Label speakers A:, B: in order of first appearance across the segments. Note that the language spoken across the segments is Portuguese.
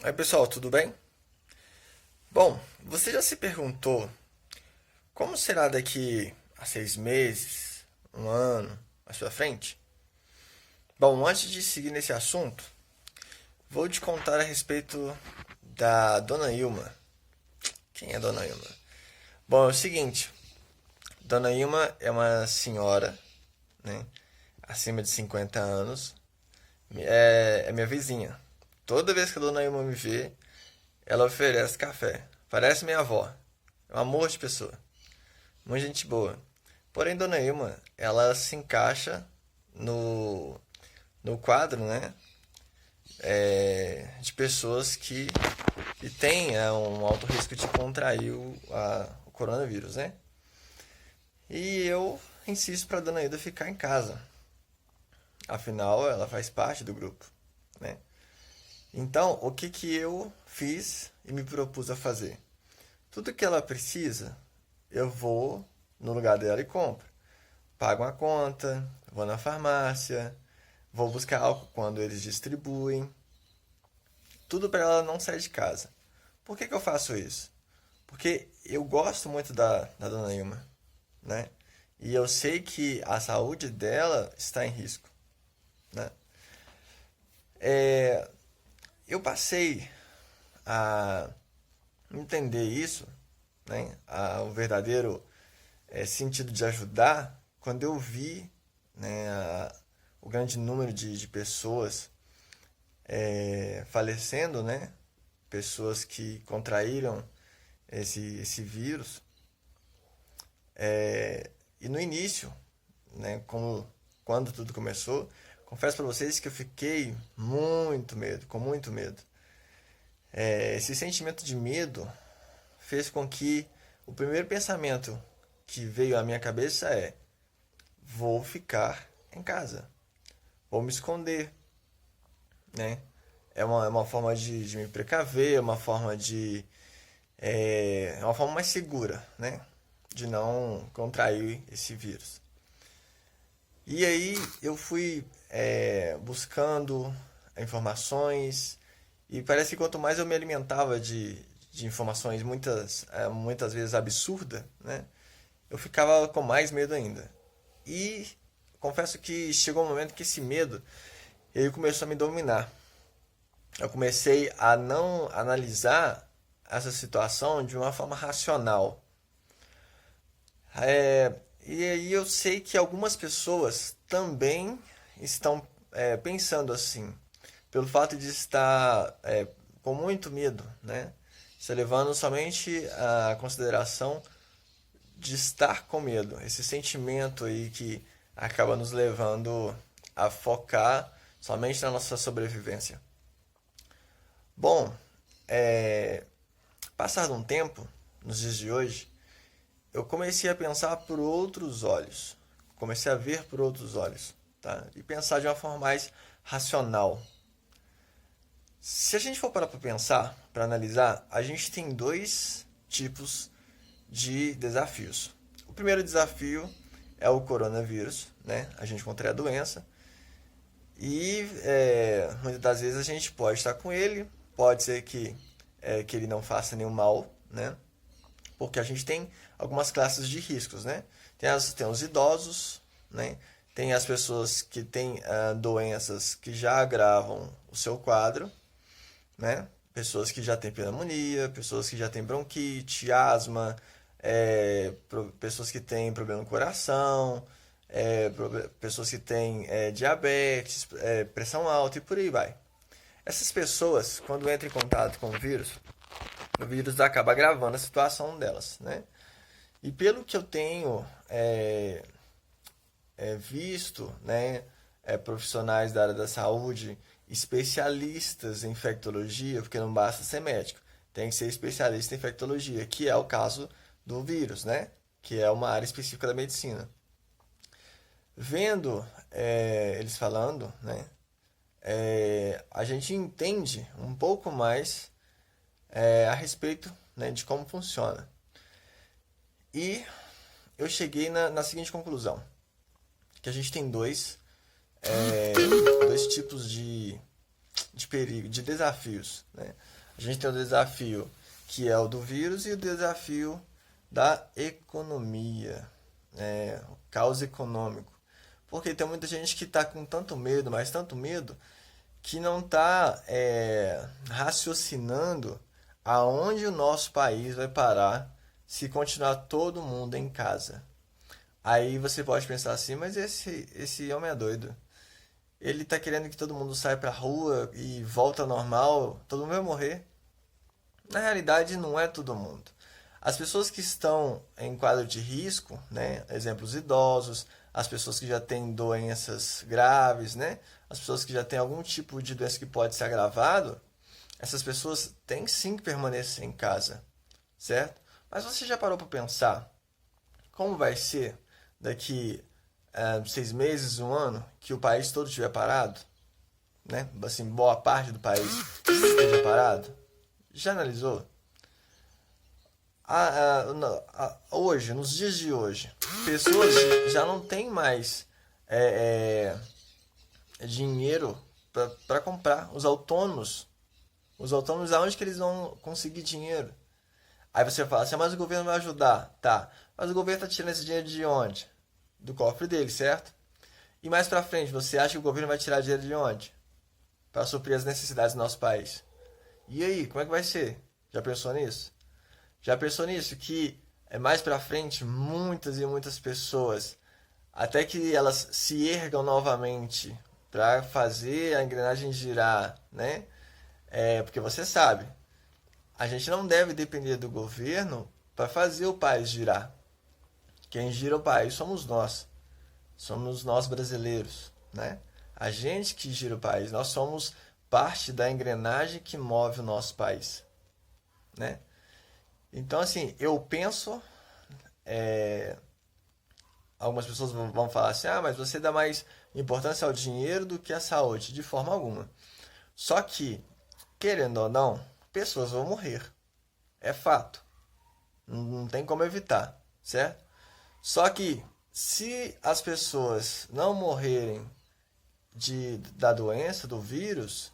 A: Oi, pessoal, tudo bem? Bom, você já se perguntou como será daqui a 6 meses, um ano, à sua frente? Bom, antes de seguir nesse assunto, vou te contar a respeito da Dona Ilma. Quem é Dona Ilma? Bom, é o seguinte, Dona Ilma é uma senhora, né, acima de 50 anos, é minha vizinha. Toda vez que a Dona Ilma me vê, ela oferece café. Parece minha avó. É um amor de pessoa. Muita gente boa. Porém, Dona Ilma, ela se encaixa no quadro, né? De pessoas que têm um alto risco de contrair o coronavírus, né? E eu insisto para Dona Ilda ficar em casa. Afinal, ela faz parte do grupo, né? Então, o que que eu fiz e me propus a fazer? Tudo que ela precisa, eu vou no lugar dela e compro. Pago uma conta, vou na farmácia, vou buscar álcool quando eles distribuem. Tudo para ela não sair de casa. Por que que eu faço isso? Porque eu gosto muito da Dona Ilma, né? E eu sei que a saúde dela está em risco, né? É, eu passei a entender isso, né? O verdadeiro sentido de ajudar quando eu vi, né, o grande número de pessoas falecendo, né? Pessoas que contraíram esse vírus. E no início, né, quando tudo começou, confesso para vocês que eu fiquei muito medo, com muito medo. Esse sentimento de medo fez com que o primeiro pensamento que veio à minha cabeça é: vou ficar em casa, vou me esconder, né? É uma forma de me precaver, é uma forma mais segura, né? De não contrair esse vírus. E aí eu fui buscando informações e parece que quanto mais eu me alimentava de informações muitas vezes absurdas, né? Eu ficava com mais medo ainda. E confesso que chegou um momento que esse medo ele começou a me dominar. Eu comecei a não analisar essa situação de uma forma racional. E aí eu sei que algumas pessoas também estão pensando assim, pelo fato de estar com muito medo, né? Você levando somente a consideração de estar com medo, esse sentimento aí que acaba nos levando a focar somente na nossa sobrevivência. Bom, passado um tempo, nos dias de hoje, eu comecei a pensar por outros olhos. Comecei a ver por outros olhos, tá? E pensar de uma forma mais racional. Se a gente for parar para pensar, para analisar, a gente tem dois tipos de desafios. O primeiro desafio é o coronavírus, né? A gente contrai a doença e muitas das vezes a gente pode estar com ele, pode ser que ele não faça nenhum mal, né? Porque a gente tem algumas classes de riscos, né? Tem os idosos, né? Tem as pessoas que têm doenças que já agravam o seu quadro, né? Pessoas que já têm pneumonia, pessoas que já têm bronquite, asma, pessoas que têm problema no coração, pessoas que têm diabetes, pressão alta e por aí vai. Essas pessoas, quando entram em contato com o vírus acaba agravando a situação delas, né? E pelo que eu tenho visto, né, profissionais da área da saúde, especialistas em infectologia, porque não basta ser médico, tem que ser especialista em infectologia, que é o caso do vírus, né? Que é uma área específica da medicina. Vendo eles falando, né, a gente entende um pouco mais a respeito, né, de como funciona. E eu cheguei na seguinte conclusão, que a gente tem dois tipos de perigo, de desafios, né? A gente tem o desafio que é o do vírus e o desafio da economia, né? O caos econômico. Porque tem muita gente que está com tanto medo, mas tanto medo, que não está raciocinando aonde o nosso país vai parar se continuar todo mundo em casa. Aí você pode pensar assim, mas esse homem é doido. Ele está querendo que todo mundo saia para a rua e volta ao normal, todo mundo vai morrer. Na realidade, não é todo mundo. As pessoas que estão em quadro de risco, né? Exemplo, os idosos, as pessoas que já têm doenças graves, né? As pessoas que já têm algum tipo de doença que pode ser agravado, essas pessoas têm sim que permanecer em casa, certo? Mas você já parou para pensar como vai ser daqui 6 meses, um ano, que o país todo estiver parado, né? Assim, boa parte do país esteja parado? Já analisou? Hoje, nos dias de hoje, pessoas já não têm mais dinheiro para comprar. Os autônomos, aonde que eles vão conseguir dinheiro? Aí você fala assim, mas o governo vai ajudar. Tá, mas o governo está tirando esse dinheiro de onde? Do cofre dele, certo? E mais para frente, você acha que o governo vai tirar dinheiro de onde? Para suprir as necessidades do nosso país. E aí, como é que vai ser? Já pensou nisso? Já pensou nisso? Que mais pra frente, muitas e muitas pessoas, até que elas se ergam novamente para fazer a engrenagem girar, né? Porque você sabe, a gente não deve depender do governo para fazer o país girar. Quem gira o país somos nós brasileiros, né? A gente que gira o país, nós somos parte da engrenagem que move o nosso país, né? Então, assim, eu penso. Algumas pessoas vão falar assim: ah, mas você dá mais importância ao dinheiro do que à saúde. De forma alguma. Só que, querendo ou não, pessoas vão morrer. É fato. Não tem como evitar, certo? Só que, se as pessoas não morrerem da doença, do vírus,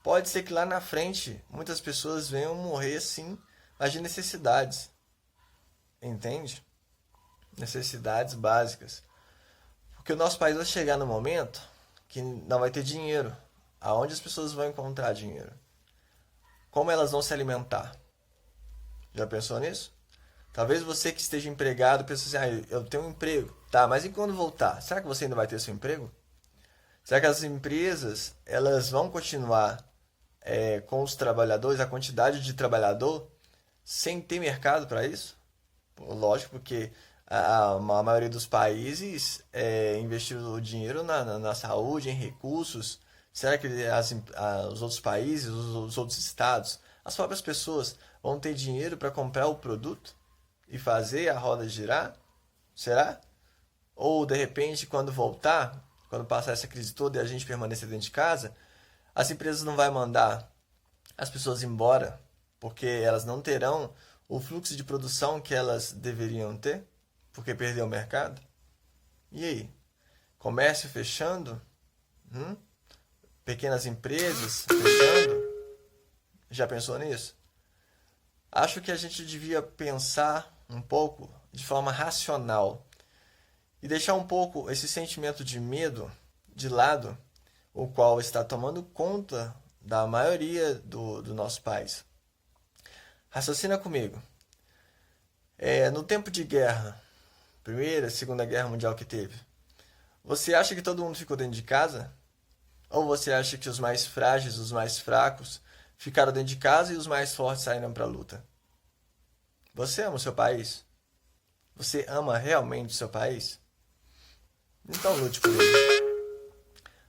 A: pode ser que lá na frente muitas pessoas venham morrer sim, mas de necessidades. Entende? Necessidades básicas. Porque o nosso país vai chegar no momento que não vai ter dinheiro. Aonde as pessoas vão encontrar dinheiro? Como elas vão se alimentar? Já pensou nisso? Talvez você que esteja empregado pense assim, ah, eu tenho um emprego. Tá, mas e quando voltar? Será que você ainda vai ter seu emprego? Será que as empresas elas vão continuar com os trabalhadores, a quantidade de trabalhador, sem ter mercado para isso? Lógico, porque a maioria dos países investiu o dinheiro na saúde, em recursos. Será que os outros países, os outros estados, as próprias pessoas vão ter dinheiro para comprar o produto e fazer a roda girar? Será? Ou de repente, quando voltar, quando passar essa crise toda e a gente permanecer dentro de casa, as empresas não vão mandar as pessoas embora porque elas não terão o fluxo de produção que elas deveriam ter, porque perdeu o mercado? E aí? Comércio fechando? Pequenas empresas fechando? Já pensou nisso? Acho que a gente devia pensar um pouco de forma racional e deixar um pouco esse sentimento de medo de lado, o qual está tomando conta da maioria do nosso país. Raciocina comigo. No tempo de guerra, Primeira, Segunda Guerra Mundial que teve, você acha que todo mundo ficou dentro de casa? Ou você acha que os mais frágeis, os mais fracos, ficaram dentro de casa e os mais fortes saíram para a luta? Você ama o seu país? Você ama realmente o seu país? Então lute por ele.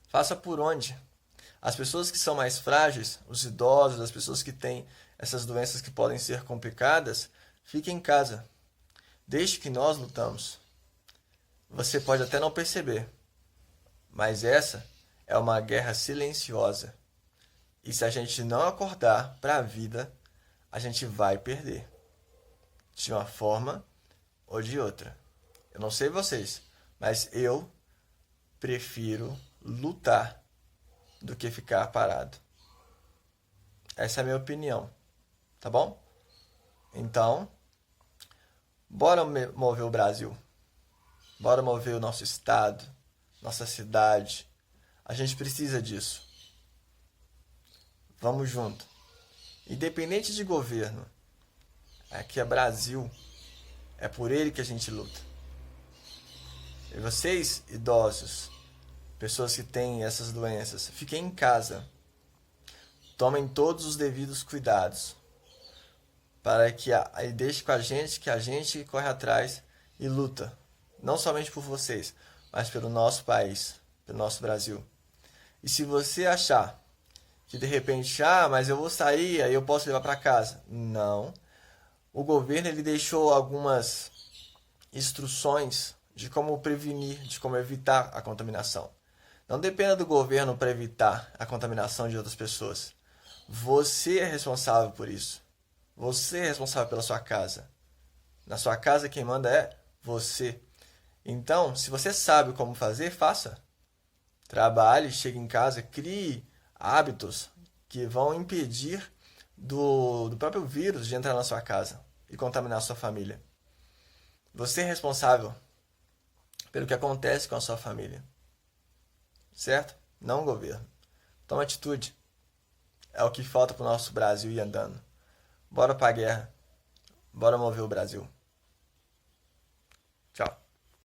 A: Faça por onde? As pessoas que são mais frágeis, os idosos, as pessoas que têm essas doenças que podem ser complicadas, fiquem em casa. Deixe que nós lutamos. Você pode até não perceber, mas essa é uma guerra silenciosa. E se a gente não acordar para a vida, a gente vai perder. De uma forma ou de outra. Eu não sei vocês, mas eu prefiro lutar do que ficar parado. Essa é a minha opinião, tá bom? Então, bora mover o Brasil. Bora mover o nosso estado, nossa cidade. A gente precisa disso. Vamos junto. Independente de governo, aqui é Brasil. É por ele que a gente luta. E vocês, idosos, pessoas que têm essas doenças, fiquem em casa. Tomem todos os devidos cuidados. Para que aí deixe com a gente, que a gente corre atrás e luta. Não somente por vocês, mas pelo nosso país, pelo nosso Brasil. E se você achar que de repente, mas eu vou sair, aí eu posso levar para casa. Não. O governo ele deixou algumas instruções de como prevenir, de como evitar a contaminação. Não dependa do governo para evitar a contaminação de outras pessoas. Você é responsável por isso. Você é responsável pela sua casa. Na sua casa quem manda é você. Então, se você sabe como fazer, faça. Trabalhe, chegue em casa, crie hábitos que vão impedir do próprio vírus de entrar na sua casa e contaminar a sua família. Você é responsável pelo que acontece com a sua família. Certo? Não o governo. Toma atitude. É o que falta para o nosso Brasil ir andando. Bora pra guerra. Bora mover o Brasil.